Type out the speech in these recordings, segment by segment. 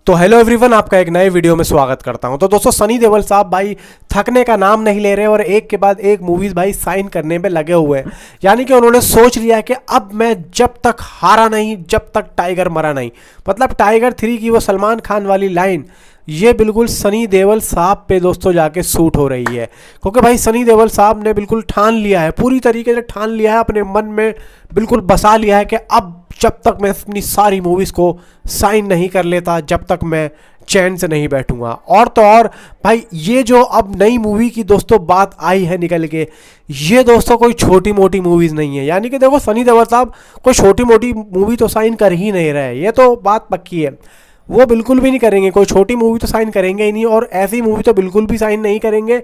तो hello everyone, आपका एक नए वीडियो में स्वागत करता हूं। तो दोस्तों, सनी देओल साहब भाई थकने का नाम नहीं ले रहे और एक के बाद एक मूवीज भाई साइन करने पे लगे हुए हैं। यानी कि उन्होंने सोच लिया कि अब मैं जब तक हारा नहीं, जब तक टाइगर मरा नहीं। मतलब टाइगर 3 की वो सलमान खान वाली लाइन ये बिल्कुल सनी देओल साहब पे दोस्तों जाके सूट हो रही है, क्योंकि भाई सनी देओल साहब ने बिल्कुल ठान लिया है, पूरी तरीके से ठान लिया है, अपने मन में बिल्कुल बसा लिया है कि अब जब तक मैं अपनी सारी मूवीज़ को साइन नहीं कर लेता, जब तक मैं चैन से नहीं बैठूंगा। और तो और भाई ये जो अब नई मूवी की दोस्तों बात आई है निकल के, ये दोस्तों कोई छोटी मोटी मूवीज़ नहीं है। यानी कि देखो, सनी देओल साहब कोई छोटी मोटी मूवी तो साइन कर ही नहीं रहे, ये तो बात पक्की है। वो बिल्कुल भी नहीं करेंगे, कोई छोटी मूवी तो साइन करेंगे ही नहीं, और ऐसी मूवी तो बिल्कुल भी साइन नहीं करेंगे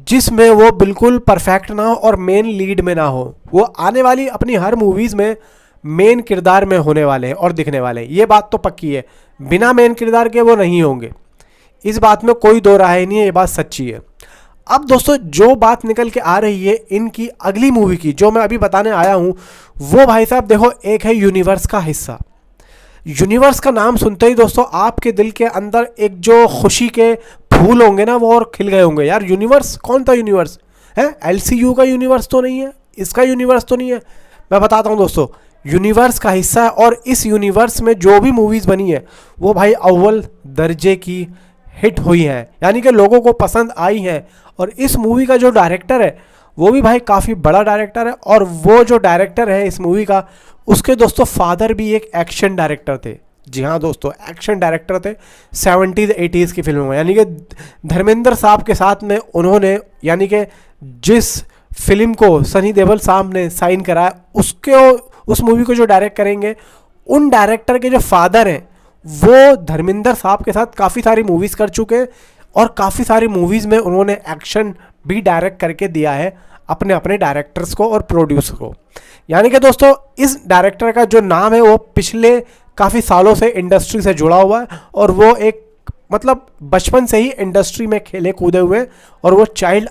जिसमें वो बिल्कुल परफेक्ट ना हो और मेन लीड में ना हो। वो आने वाली अपनी हर मूवीज़ में मेन किरदार में होने वाले हैं और दिखने वाले हैं, ये बात तो पक्की है। बिना मेन किरदार के वो नहीं होंगे, इस बात में कोई दो राय नहीं है, ये बात सच्ची है। अब दोस्तों, जो बात निकल के आ रही है इनकी अगली मूवी की, जो मैं अभी बताने आया हूँ, वो भाई साहब देखो, एक है यूनिवर्स का हिस्सा। यूनिवर्स का नाम सुनते ही दोस्तों आपके दिल के अंदर एक जो खुशी के फूल होंगे ना, वो और खिल गए होंगे। यार यूनिवर्स, कौन सा यूनिवर्स है? एलसीयू का यूनिवर्स तो नहीं है, इसका यूनिवर्स तो नहीं है। मैं बताता हूँ दोस्तों, यूनिवर्स का हिस्सा है, और इस यूनिवर्स में जो भी मूवीज़ बनी है वो भाई अव्वल दर्जे की हिट हुई है, यानी कि लोगों को पसंद आई है। और इस मूवी का जो डायरेक्टर है वो भी भाई काफ़ी बड़ा डायरेक्टर है, और वो जो डायरेक्टर है इस मूवी का, उसके दोस्तों फादर भी एक एक्शन डायरेक्टर थे। जी हाँ दोस्तों, एक्शन डायरेक्टर थे 70s 80s की फिल्मों में। यानी कि धर्मेंद्र साहब के साथ में उन्होंने, यानी कि जिस फिल्म को सनी देओल साहब ने साइन कराया, उस मूवी को जो डायरेक्ट करेंगे, उन डायरेक्टर के जो फादर हैं वो धर्मेंद्र साहब के साथ काफ़ी सारी मूवीज़ कर चुके हैं, और काफ़ी सारी मूवीज़ में उन्होंने एक्शन भी डायरेक्ट करके दिया है अपने अपने डायरेक्टर्स को और प्रोड्यूसर को। यानी कि दोस्तों, इस डायरेक्टर का जो नाम है वो पिछले काफ़ी सालों से इंडस्ट्री से जुड़ा हुआ है, और वो एक मतलब बचपन से ही इंडस्ट्री में खेले कूदे हुए, और वो चाइल्ड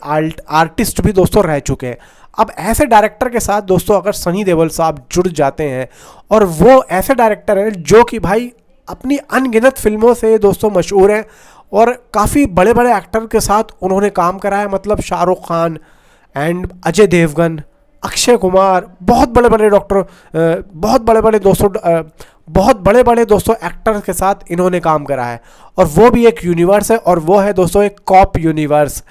आर्टिस्ट भी दोस्तों रह चुके हैं। अब ऐसे डायरेक्टर के साथ दोस्तों अगर सनी देओल साहब जुड़ जाते हैं, और वो ऐसे डायरेक्टर हैं जो कि भाई अपनी अनगिनत फिल्मों से दोस्तों मशहूर हैं, और काफ़ी बड़े बड़े एक्टर के साथ उन्होंने काम करा है। मतलब शाहरुख खान एंड अजय देवगन, अक्षय कुमार, बहुत बड़े बड़े दोस्तों एक्टर्स के साथ इन्होंने काम करा है। और वो भी एक यूनिवर्स है, और वो है दोस्तों एक कॉप यूनिवर्स।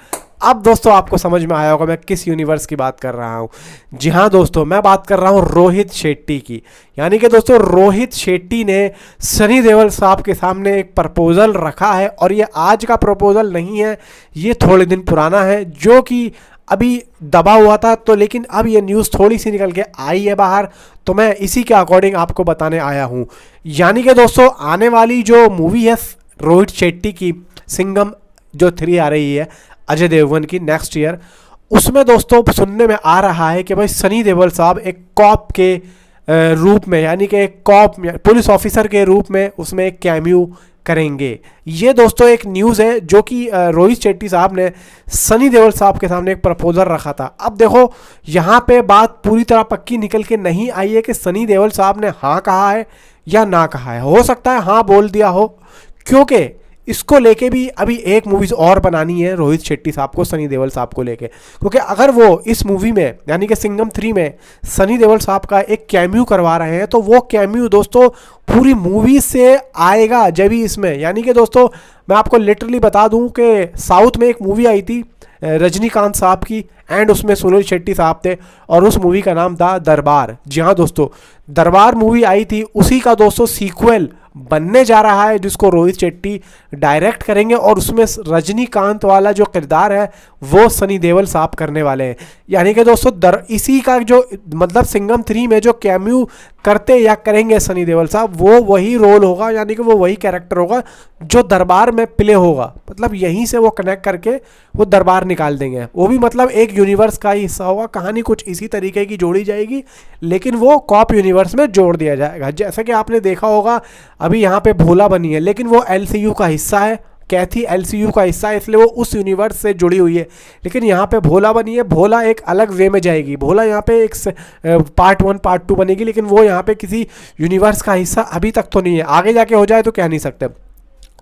अब दोस्तों आपको समझ में आया होगा मैं किस यूनिवर्स की बात कर रहा हूँ। जी हाँ दोस्तों, मैं बात कर रहा हूँ रोहित शेट्टी की। यानी कि दोस्तों रोहित शेट्टी ने सनी देओल साहब के सामने एक प्रपोज़ल रखा है, और ये आज का प्रपोज़ल नहीं है, ये थोड़े दिन पुराना है, जो कि अभी दबा हुआ था। तो लेकिन अब ये न्यूज़ थोड़ी सी निकल के आई है बाहर, तो मैं इसी के अकॉर्डिंग आपको बताने आया हूँ। यानी कि दोस्तों आने वाली जो मूवी है रोहित शेट्टी की, सिंघम जो 3 आ रही है अजय देवगन की नेक्स्ट ईयर, उसमें दोस्तों सुनने में आ रहा है कि भाई सनी देओल साहब एक कॉप के रूप में, यानी कि एक कॉप पुलिस ऑफिसर के रूप में उसमें एक कैमियो करेंगे। ये दोस्तों एक न्यूज़ है जो कि रोहित शेट्टी साहब ने सनी देओल साहब के सामने एक प्रपोजल रखा था। अब देखो, यहाँ पे बात पूरी तरह पक्की निकल के नहीं आई है कि सनी देओल साहब ने हाँ कहा है या ना कहा है। हो सकता है हाँ बोल दिया हो, क्योंकि इसको लेके भी अभी एक मूवीज़ और बनानी है रोहित शेट्टी साहब को सनी देओल साहब को लेके, क्योंकि अगर वो इस मूवी में यानी कि सिंघम 3 में सनी देओल साहब का एक कैमियो करवा रहे हैं, तो वो कैमियो दोस्तों पूरी मूवी से आएगा जब ही इसमें। यानी कि दोस्तों मैं आपको लिटरली बता दूं कि साउथ में एक मूवी आई थी रजनीकांत साहब की, एंड उसमें सुनील शेट्टी साहब थे, और उस मूवी का नाम था दरबार। जी हाँ दोस्तों, दरबार मूवी आई थी, उसी का दोस्तों सीक्वल बनने जा रहा है, जिसको रोहित शेट्टी डायरेक्ट करेंगे, और उसमें रजनीकांत वाला जो किरदार है वो सनी देओल साहब करने वाले हैं। यानी कि दोस्तों इसी का जो मतलब सिंघम 3 में जो कैमियो करते या करेंगे सनी देओल साहब, वो वही रोल होगा, यानी कि वो वही कैरेक्टर होगा जो दरबार में प्ले होगा। मतलब यहीं से वो कनेक्ट करके वो दरबार निकाल देंगे, वो भी मतलब एक यूनिवर्स का ही हिस्सा होगा। कहानी कुछ इसी तरीके की जोड़ी जाएगी, लेकिन वो कॉप यूनिवर्स में जोड़ दिया जाएगा। जैसा कि आपने देखा होगा अभी यहाँ पे भोला बनी है, लेकिन वो एलसीयू का हिस्सा है, कैथी एलसीयू का हिस्सा है, इसलिए वो उस यूनिवर्स से जुड़ी हुई है। लेकिन यहाँ पे भोला बनी है, भोला एक अलग वे में जाएगी। भोला यहाँ पे एक पार्ट 1 पार्ट 2 बनेगी, लेकिन वो यहाँ पे किसी यूनिवर्स का हिस्सा अभी तक तो नहीं है, आगे जाके हो जाए तो कह नहीं सकते।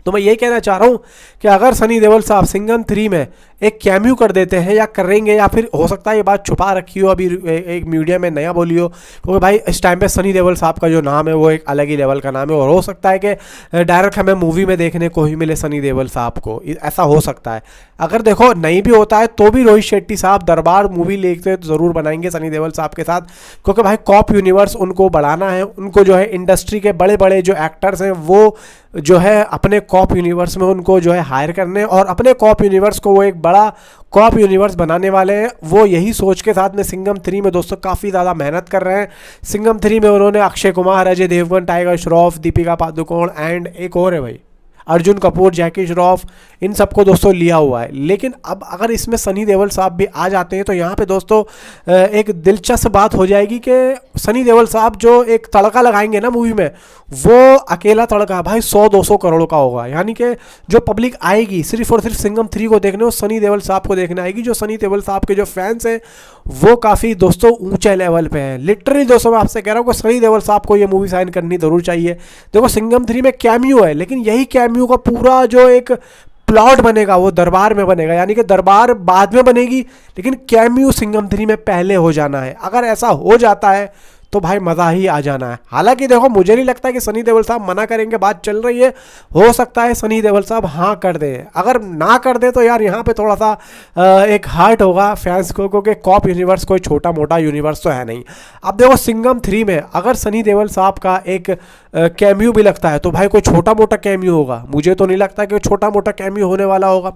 तो मैं ये कहना चाह रहा हूँ कि अगर सनी देओल साहब सिंघम 3 में एक कैम्यू कर देते हैं या करेंगे, या फिर हो सकता है ये बात छुपा रखी हो, अभी एक मीडिया में नया बोली हो, क्योंकि भाई इस टाइम पे सनी देओल साहब का जो नाम है वो एक अलग ही लेवल का नाम है, और हो सकता है कि डायरेक्ट हमें मूवी में देखने को ही मिले सनी देओल साहब को, ऐसा हो सकता है। अगर देखो नहीं भी होता है तो भी रोहित शेट्टी साहब दरबार मूवी लेते तो ज़रूर बनाएंगे सनी देओल साहब के साथ, क्योंकि भाई कॉप यूनिवर्स उनको बढ़ाना है, उनको जो है इंडस्ट्री के बड़े बड़े जो एक्टर्स हैं वो जो है अपने कॉप यूनिवर्स में उनको जो है हायर करने, और अपने कॉप यूनिवर्स को वो एक बड़ा कॉप यूनिवर्स बनाने वाले हैं। वो यही सोच के साथ में सिंघम 3 में दोस्तों काफ़ी ज़्यादा मेहनत कर रहे हैं। सिंघम 3 में उन्होंने अक्षय कुमार, अजय देवगन, टाइगर श्रॉफ, दीपिका पादुकोण एंड एक और है भाई अर्जुन कपूर, जैकी श्रॉफ, इन सबको दोस्तों लिया हुआ है। लेकिन अब अगर इसमें सनी देओल साहब भी आ जाते हैं तो यहाँ पे दोस्तों एक दिलचस्प बात हो जाएगी कि सनी देओल साहब जो एक तड़का लगाएंगे ना मूवी में, वो अकेला तड़का भाई 100-200 करोड़ का होगा। यानी कि जो पब्लिक आएगी सिर्फ और सिर्फ सिंघम 3 को देखने, वो सनी देओल साहब को देखने आएगी। जो सनी देओल साहब के जो फैंस हैं वो काफ़ी दोस्तों ऊंचे लेवल पे हैं। लिटरली दोस्तों मैं आपसे कह रहा हूँ कि सनी देओल साहब को ये मूवी साइन करनी जरूर चाहिए। देखो सिंघम 3 में कैमियो है, लेकिन यही कैमियो का पूरा जो एक प्लॉट बनेगा वो दरबार में बनेगा। यानी कि दरबार बाद में बनेगी, लेकिन कैमियो सिंघम 3 में पहले हो जाना है। अगर ऐसा हो जाता है तो भाई मज़ा ही आ जाना है। हालांकि देखो मुझे नहीं लगता कि सनी देओल साहब मना करेंगे, बात चल रही है, हो सकता है सनी देओल साहब हाँ कर दें। अगर ना कर दे तो यार यहाँ पे थोड़ा सा एक हार्ट होगा फैंस को, क्योंकि कॉप यूनिवर्स कोई छोटा मोटा यूनिवर्स तो है नहीं। अब देखो सिंघम 3 में अगर सनी देओल साहब का एक कैमियो भी लगता है तो भाई कोई छोटा मोटा कैमियो होगा, मुझे तो नहीं लगता कि छोटा मोटा कैमियो होने वाला होगा।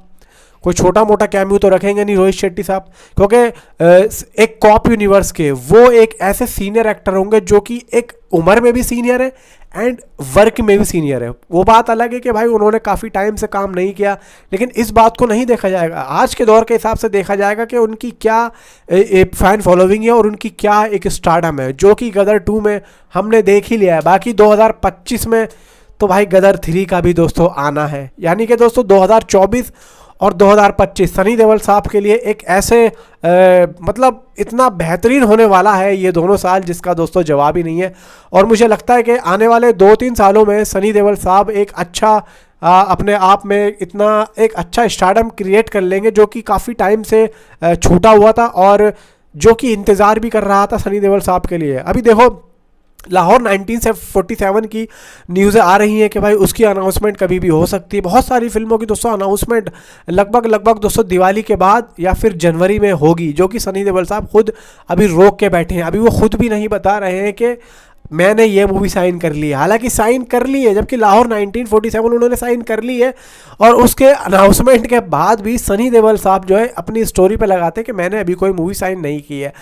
कोई छोटा मोटा कैमियो तो रखेंगे नहीं रोहित शेट्टी साहब, क्योंकि एक कॉप यूनिवर्स के वो एक ऐसे सीनियर एक्टर होंगे जो कि एक उम्र में भी सीनियर है एंड वर्क में भी सीनियर है। वो बात अलग है कि भाई उन्होंने काफ़ी टाइम से काम नहीं किया, लेकिन इस बात को नहीं देखा जाएगा, आज के दौर के हिसाब से देखा जाएगा कि उनकी क्या फैन फॉलोइंग है और उनकी क्या एक स्टारडम है, जो कि गदर 2 में हमने देख ही लिया है। बाकी 2025 में तो भाई गदर 3 का भी दोस्तों आना है। यानी कि दोस्तों 2024 और 2025 सनी देओल साहब के लिए एक ऐसे मतलब इतना बेहतरीन होने वाला है ये दोनों साल, जिसका दोस्तों जवाब ही नहीं है। और मुझे लगता है कि आने वाले 2-3 सालों में सनी देओल साहब एक अच्छा अपने आप में इतना एक अच्छा स्टारडम क्रिएट कर लेंगे, जो कि काफ़ी टाइम से छूटा हुआ था और जो कि इंतज़ार भी कर रहा था सनी देओल साहब के लिए। अभी देखो लाहौर 1947 की न्यूज़ें आ रही हैं कि भाई उसकी अनाउंसमेंट कभी भी हो सकती है। बहुत सारी फिल्मों की दोस्तों अनाउंसमेंट लगभग दोस्तों दिवाली के बाद या फिर जनवरी में होगी, जो कि सनी देओल साहब खुद अभी रोक के बैठे हैं। अभी वो खुद भी नहीं बता रहे हैं कि मैंने ये मूवी साइन कर ली है। हालांकि साइन कर ली है, जबकि लाहौर 1947 उन्होंने साइन कर ली है, और उसके अनाउंसमेंट के बाद भी सनी देओल साहब जो है अपनी स्टोरी पे लगाते हैं कि मैंने अभी कोई मूवी साइन नहीं की है।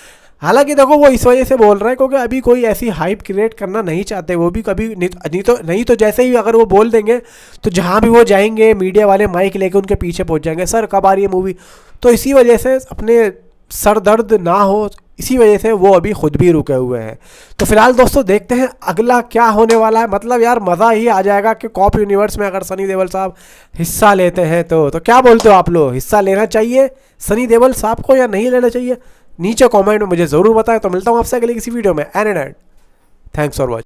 हालांकि देखो वो इस वजह से बोल रहे हैं क्योंकि अभी कोई ऐसी हाइप क्रिएट करना नहीं चाहते वो भी कभी, नहीं तो जैसे ही अगर वो बोल देंगे तो जहाँ भी वो जाएंगे मीडिया वाले माइक लेके उनके पीछे पहुँच जाएंगे, सर कब आ रही है मूवी। तो इसी वजह से अपने सर दर्द ना हो, इसी वजह से वो अभी खुद भी रुके हुए हैं। तो फिलहाल दोस्तों देखते हैं अगला क्या होने वाला है। मतलब यार मज़ा ही आ जाएगा कि कॉप यूनिवर्स में अगर सनी देओल साहब हिस्सा लेते हैं तो क्या बोलते हो आप लोग, हिस्सा लेना चाहिए सनी देओल साहब को या नहीं लेना चाहिए? नीचे कमेंट में मुझे ज़रूर बताएं। तो मिलता हूँ आपसे अगले किसी वीडियो में। And thanks for watching.